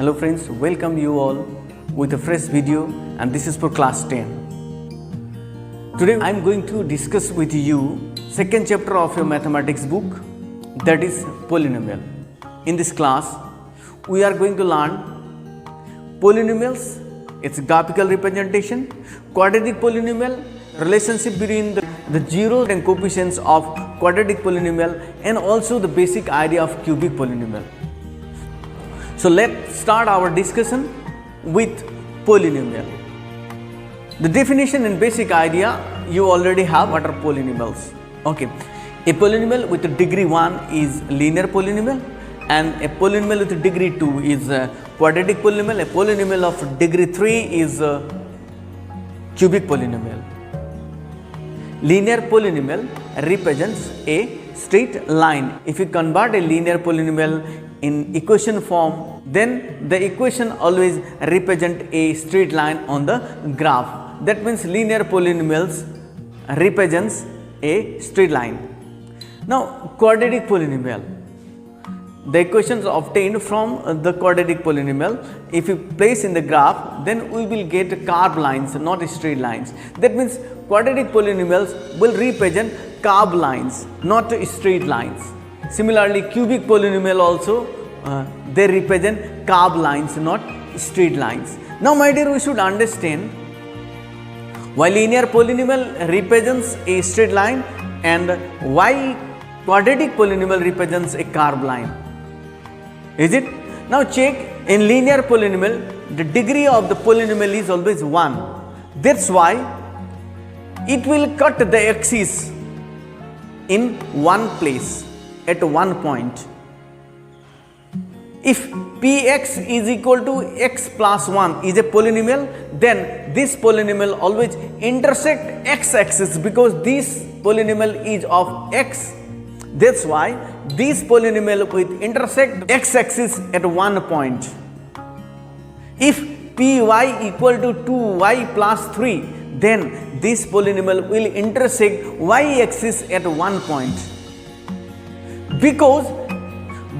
Hello friends, welcome you all with a fresh video, and this is for class 10. Today I am going to discuss with you second chapter of your mathematics book, that is polynomial. In this class we are going to learn polynomials, its graphical representation, quadratic polynomial, relationship between the zeros and coefficients of quadratic polynomial, and also the basic idea of cubic polynomial. So let's start our discussion with polynomial. The definition and basic idea you already have. What are polynomials? Okay, a polynomial with a degree 1 is linear polynomial, and a polynomial with a degree 2 is a quadratic polynomial. A polynomial of degree 3 is a cubic polynomial. Linear polynomial represents a straight line. If you convert a linear polynomial in equation form, then the equation always represent a straight line on the graph. That means linear polynomials represents a straight line. Now quadratic polynomial, the equations obtained from the quadratic polynomial, if you place in the graph, then we will get curved lines, not straight lines. That means quadratic polynomials will represent curved lines, not straight lines. Similarly, cubic polynomial also they represent curved lines, not straight lines. Now my dear, we should understand why linear polynomial represents a straight line and why quadratic polynomial represents a curved line. Is it? Now check, in linear polynomial the degree of the polynomial is always 1. That's why it will cut the axis in one place at one point. If px is equal to x plus 1 is a polynomial, then this polynomial always intersect x-axis because this polynomial is of x. That's why this polynomial will intersect x-axis at one point. If py equal to 2y plus 3, then this polynomial will intersect y-axis at one point. Because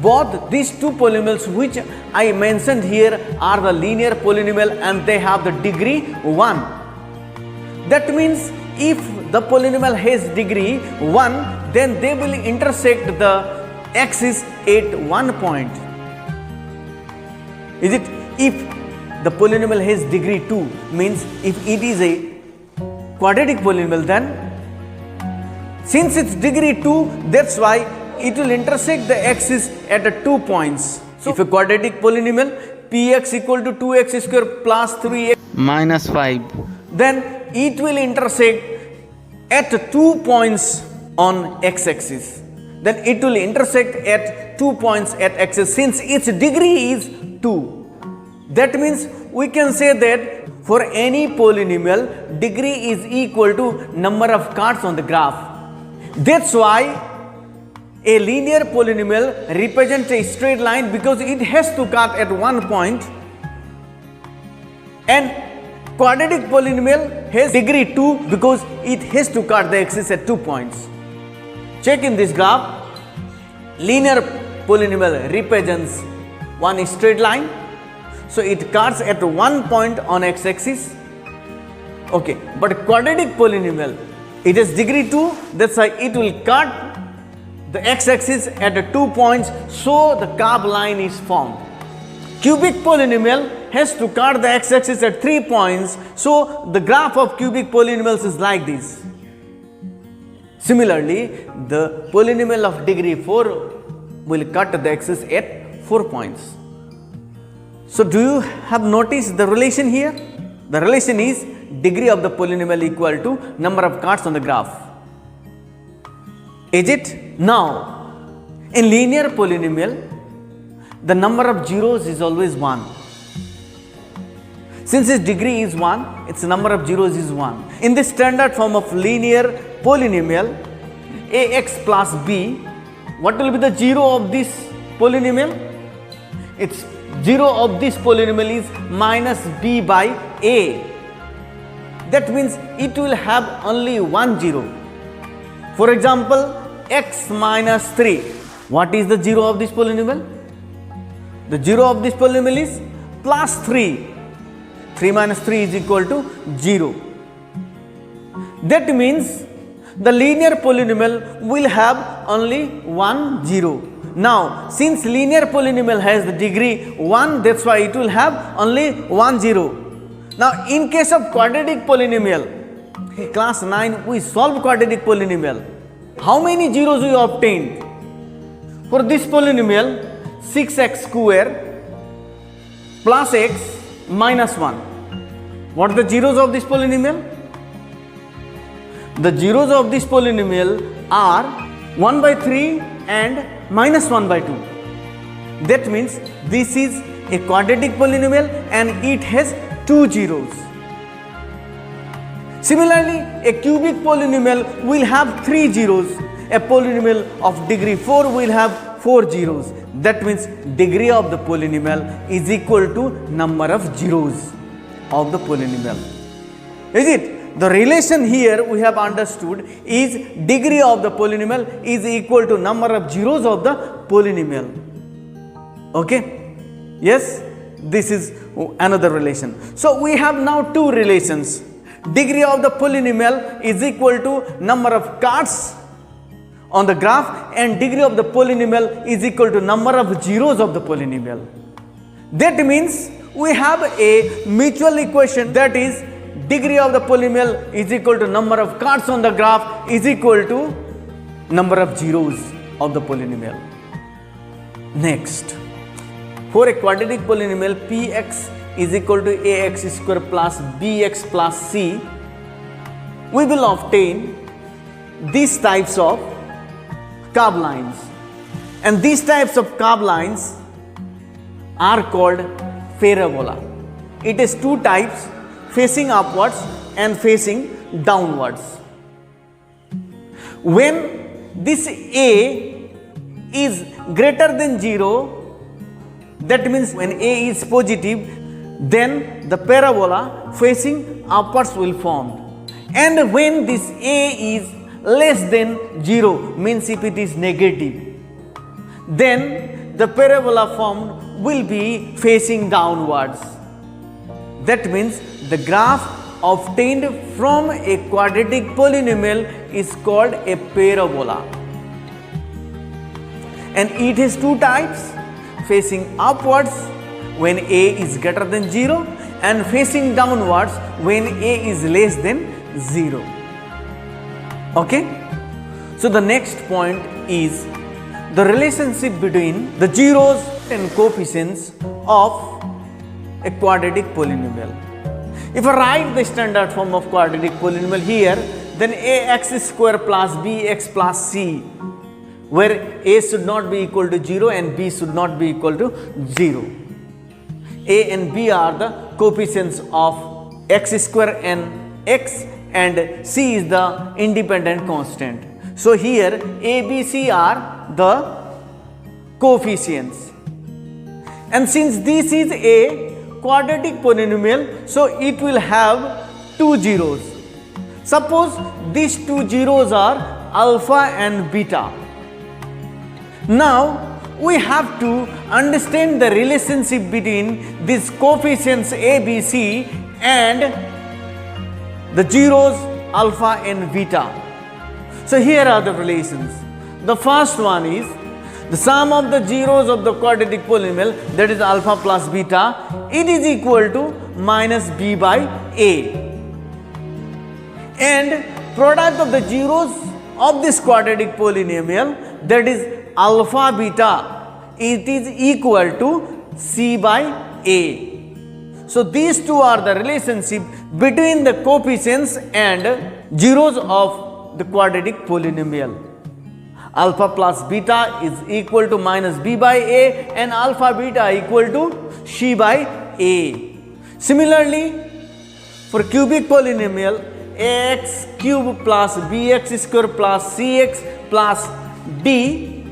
both these two polynomials which I mentioned here are the linear polynomial and they have the degree 1. That means if the polynomial has degree 1, then they will intersect the axis at one point. Is it? If the polynomial has degree 2, means if it is a quadratic polynomial, then since it's degree 2, that's why it will intersect the axis at the 2 points. So if a quadratic polynomial px equal to 2x square plus 3x minus 5, then it will intersect at 2 points on x-axis. Then it will intersect at 2 points at axis since its degree is 2. That means we can say that for any polynomial, degree is equal to number of cards on the graph. That's why a linear polynomial represents a straight line because it has to cut at one point, and quadratic polynomial has degree 2 because it has to cut the axis at 2 points. Check in this graph, linear polynomial represents one straight line, so it cuts at one point on x-axis. Okay, but quadratic polynomial, it has degree 2, that's why it will cut the x-axis at the 2 points, so the curved line is formed. Cubic polynomial has to cut the x-axis at 3 points, so the graph of cubic polynomials is like this. Similarly, the polynomial of degree 4 will cut the axis at 4 points. So do you have noticed the relation here? The relation is degree of the polynomial equal to number of cards on the graph. Is it? Now, in linear polynomial, the number of zeros is always 1. Since its degree is 1, its number of zeros is 1. In the standard form of linear polynomial, ax plus b, what will be the zero of this polynomial? Its zero of this polynomial is minus b by a. That means it will have only one zero. For example, x minus 3. What is the zero of this polynomial? The zero of this polynomial is plus 3. 3 minus 3 is equal to 0. That means the linear polynomial will have only 1 0. Now, since linear polynomial has the degree 1, that's why it will have only 1 0. Now, in case of quadratic polynomial, class 9 we solve quadratic polynomial. How many zeros we obtained? For this polynomial, 6x square plus x minus 1. What are the zeros of this polynomial? The zeros of this polynomial are 1 by 3 and minus 1 by 2. That means this is a quadratic polynomial and it has 2 zeros. Similarly, a cubic polynomial will have 3 zeros. A polynomial of degree 4 will have 4 zeros. That means degree of the polynomial is equal to number of zeros of the polynomial. Is it? The relation here we have understood is degree of the polynomial is equal to number of zeros of the polynomial. Okay? Yes? This is another relation. So we have now two relations. Degree of the polynomial is equal to number of cards on the graph and degree of the polynomial is equal to number of zeros of the polynomial. That means we have a mutual equation, that is degree of the polynomial is equal to number of cards on the graph is equal to number of zeros of the polynomial. Next, for a quadratic polynomial px is equal to ax square plus bx plus c, we will obtain these types of curve lines, and these types of curve lines are called parabola. It is two types, facing upwards and facing downwards. When this a is greater than 0, that means when a is positive, then the parabola facing upwards will form. And when this a is less than 0, means if it is negative, then the parabola formed will be facing downwards. That means the graph obtained from a quadratic polynomial is called a parabola. And it has two types, facing upwards when a is greater than 0 and facing downwards when a is less than 0. Okay? So the next point is the relationship between the zeros and coefficients of a quadratic polynomial. If I write the standard form of quadratic polynomial here, then ax square plus bx plus c, where a should not be equal to 0 and b should not be equal to 0. A and b are the coefficients of x square and x, and c is the independent constant. So here a, b, c are the coefficients. And since this is a quadratic polynomial, so it will have 2 zeros. Suppose these 2 zeros are alpha and beta. Now we have to understand the relationship between these coefficients a, b, c and the zeros alpha and beta. So here are the relations. The first one is the sum of the zeros of the quadratic polynomial, that is alpha plus beta, it is equal to minus b by a. And product of the zeros of this quadratic polynomial, that is alpha beta, it is equal to c by a. So these two are the relationship between the coefficients and zeros of the quadratic polynomial. Alpha plus beta is equal to minus b by a and alpha beta equal to c by a. Similarly, for cubic polynomial, ax cube plus bx square plus cx plus d,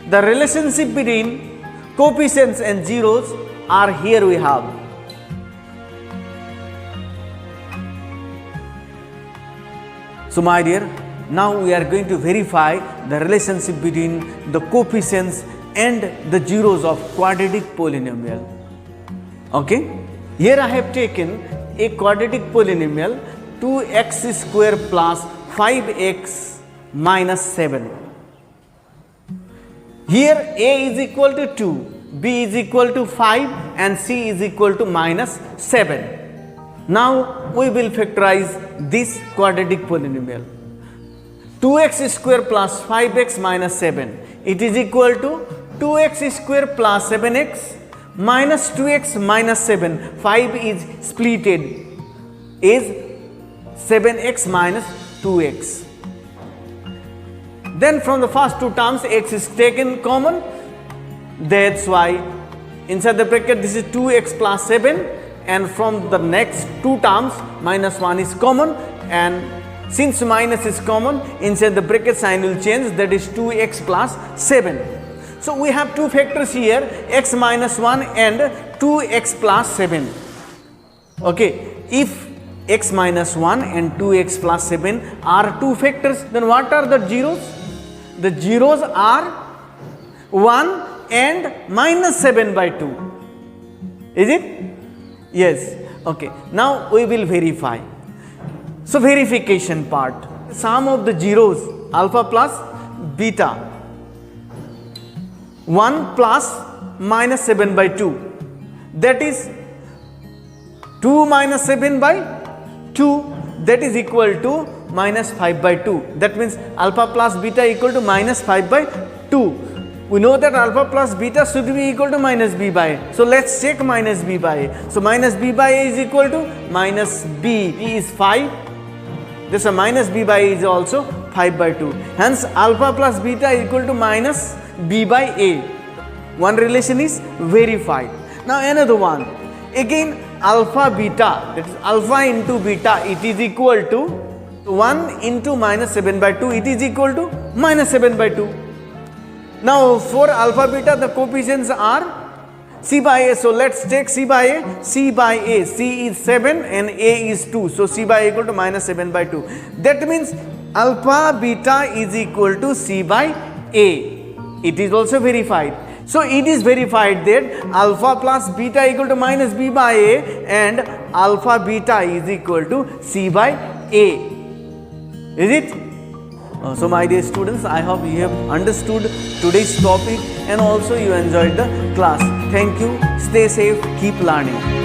the relationship between coefficients and zeros are here we have. So my dear, now we are going to verify the relationship between the coefficients and the zeros of quadratic polynomial. Okay, here I have taken a quadratic polynomial 2x square plus 5x minus 7. Here a is equal to 2, b is equal to 5 and c is equal to minus 7. Now we will factorize this quadratic polynomial. 2x square plus 5x minus 7, it is equal to 2x square plus 7x minus 2x minus 7, 5 is splitted, is 7x minus 2x. Then from the first two terms x is taken common, that's why inside the bracket this is 2x plus 7, and from the next two terms minus 1 is common, and since minus is common, inside the bracket sign will change, that is 2x plus 7. So we have two factors here, x minus 1 and 2x plus 7. Okay, if x minus 1 and 2x plus 7 are two factors, then what are the zeros? The zeros are 1 and minus 7 by 2. Is it? Yes. Okay. Now we will verify. So verification part. Sum of the zeros, alpha plus beta. 1 plus minus 7 by 2. That is 2 minus 7 by 2. That is equal to minus 5 by 2. That means alpha plus beta equal to minus 5 by 2. We know that alpha plus beta should be equal to minus b by a. So let's check minus b by a. So minus b by a is equal to minus b. B is 5. This minus b by a is also 5 by 2. Hence alpha plus beta is equal to minus b by a. One relation is verified. Now another one. Again alpha beta, that is alpha into beta, it is equal to 1 into minus 7 by 2, it is equal to minus 7 by 2. Now for alpha beta the coefficients are c by a. So let's take c by a. C by a, c is 7 and a is 2. So c by a equal to minus 7 by 2. That means alpha beta is equal to c by a. It is also verified. So it is verified that alpha plus beta equal to minus b by a and alpha beta is equal to c by a. Is it? So my dear students, I hope you have understood today's topic and also you enjoyed the class. Thank you. Stay safe. Keep learning.